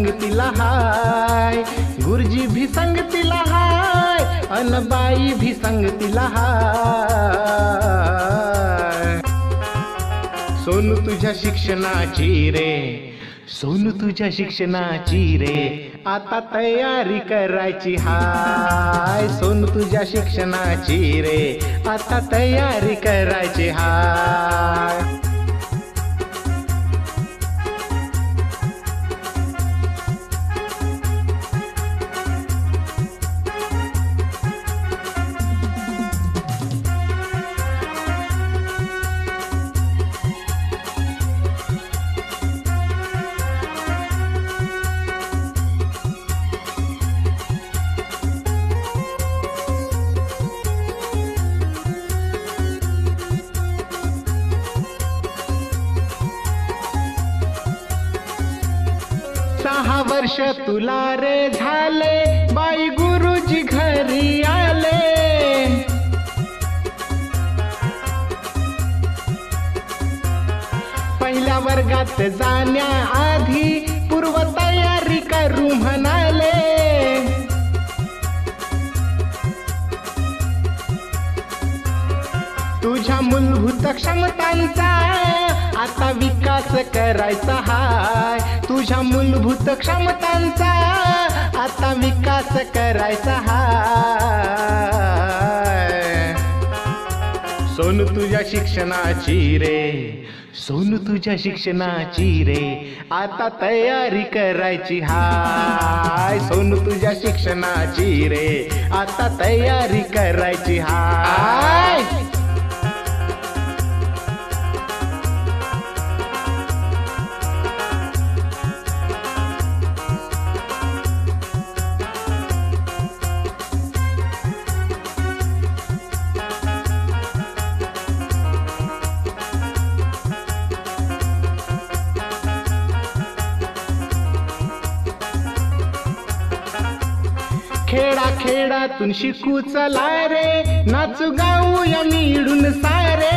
संगतीला हाय, गुरुजी भी संगतीला हाय, अन बाई भी संगतीला हाय. सोनू तुझ्या शिक्षणाची रे, सोनू तुझ्या शिक्षणाची रे, आता तयारी करायची हाय. सोनू तुझ्या शिक्षणाची रे, आता तयारी करायची हाय. सहा वर्ष तुला रे झाले, बाई गुरुजी घरी आले. पहिल्या वर्गात जाण्याआधी पूर्व तयारी करू म्हणाले. तुझ्या मूलभूत क्षमतांचा आता विकास करायचा हाय. तुझ्या मूलभूत क्षमतांचा आता विकास करायचा हाय. सोनू तुझ्या शिक्षणाची रे, सोनू तुझ्या शिक्षणाची रे, आता तयारी करायची हाय. सोनू तुझ्या शिक्षणाची रे, आता तयारी करायची हाय. खेडा खेडातून शिकू चला रे, नाचू गाऊया मिळून सारे.